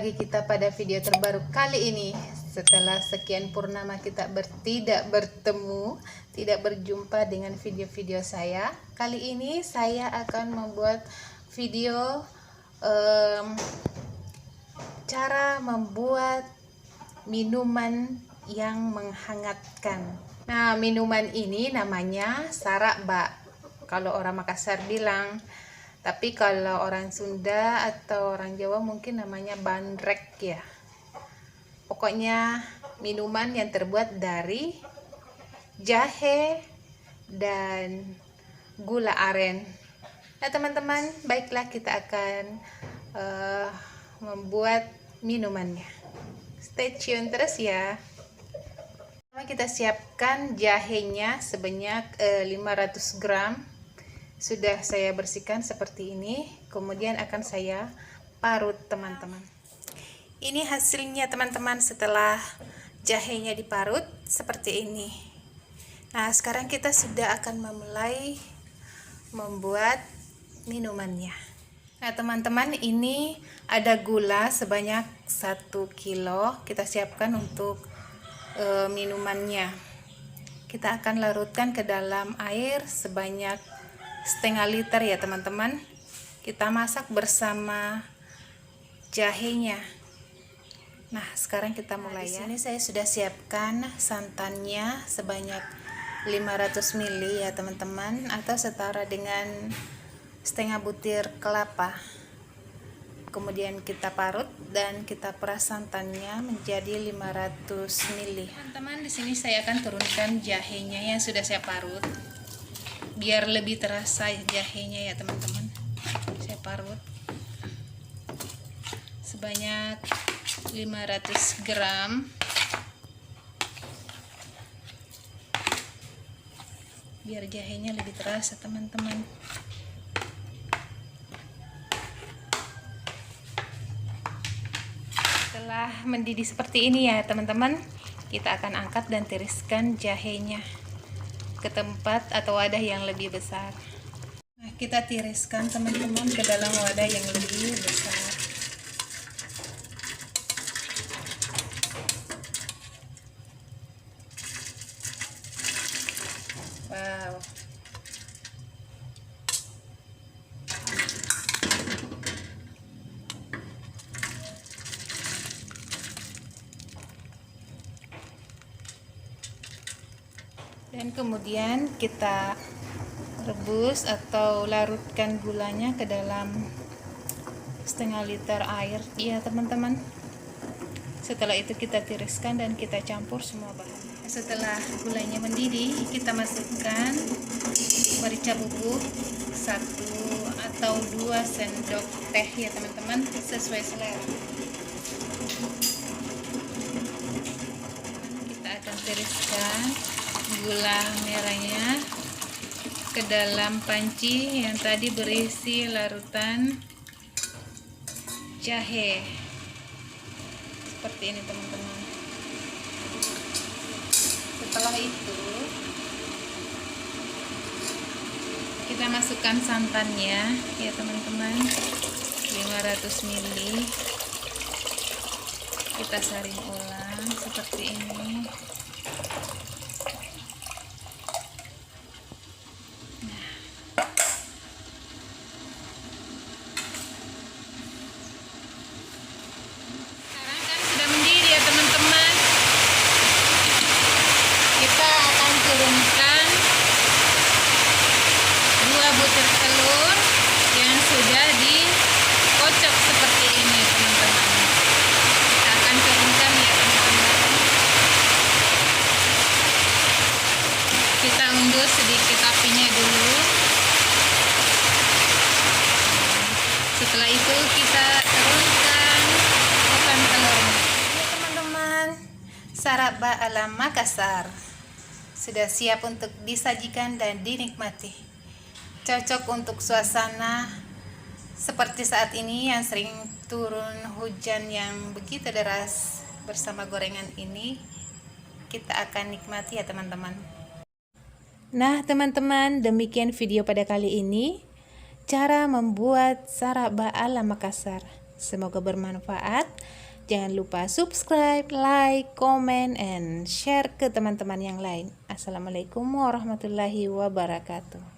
lagi kita pada video terbaru kali ini. Setelah sekian purnama kita tidak bertemu, tidak berjumpa dengan video-video saya. Kali ini saya akan membuat video cara membuat minuman yang menghangatkan. Nah, minuman ini namanya sarak bak. Kalau orang Makassar bilang, tapi kalau orang Sunda atau orang Jawa mungkin namanya bandrek ya. Pokoknya minuman yang terbuat dari jahe dan gula aren. Nah teman-teman, baiklah kita akan membuat minumannya. Stay tune terus ya. Kita siapkan jahenya sebanyak 500 gram. Sudah saya bersihkan seperti ini, kemudian akan saya parut teman-teman. Ini hasilnya teman-teman setelah jahenya diparut seperti ini. Nah sekarang kita sudah akan memulai membuat minumannya. Nah teman-teman, ini ada gula sebanyak 1 kilo kita siapkan untuk minumannya. Kita akan larutkan ke dalam air sebanyak setengah liter ya teman-teman. Kita masak bersama jahenya. Nah sekarang kita mulai ya. Di sini saya sudah siapkan santannya sebanyak 500 ml ya teman-teman, atau setara dengan setengah butir kelapa. Kemudian kita parut dan kita peras santannya menjadi 500 ml. Teman-teman, di sini saya akan turunkan jahenya yang sudah saya parut. Biar lebih terasa jahenya ya teman-teman, saya parut sebanyak 500 gram biar jahenya lebih terasa teman-teman. Setelah mendidih seperti ini ya teman-teman, kita akan angkat dan tiriskan jahenya ke tempat atau wadah yang lebih besar. Nah, kita tiriskan teman-teman ke dalam wadah yang lebih besar. Wow. Dan kemudian kita rebus atau larutkan gulanya ke dalam setengah liter air ya teman-teman. Setelah itu kita tiriskan dan kita campur semua bahan. Setelah gulanya mendidih, kita masukkan merica bubuk 1 atau 2 sendok teh ya teman-teman, sesuai selera. Kita akan tiriskan gula merahnya ke dalam panci yang tadi berisi larutan jahe seperti ini teman-teman. Setelah itu kita masukkan santannya ya teman-teman, 500 ml. Kita saring ulang seperti ini. Turunkan 2 butir telur yang sudah dikocok seperti ini teman-teman. Kita akan turunkan ya teman-teman. Kita undur sedikit apinya dulu. Setelah itu kita turunkan potongan telurnya. Ya teman-teman, sarak bak ala Makassar sudah siap untuk disajikan dan dinikmati. Cocok untuk suasana seperti saat ini yang sering turun hujan yang begitu deras. Bersama gorengan ini kita akan nikmati ya teman-teman. Nah teman-teman, demikian video pada kali ini. Cara membuat sarak bak ala Makassar. Semoga bermanfaat. Jangan lupa subscribe, like, comment, and share ke teman-teman yang lain. Assalamualaikum warahmatullahi wabarakatuh.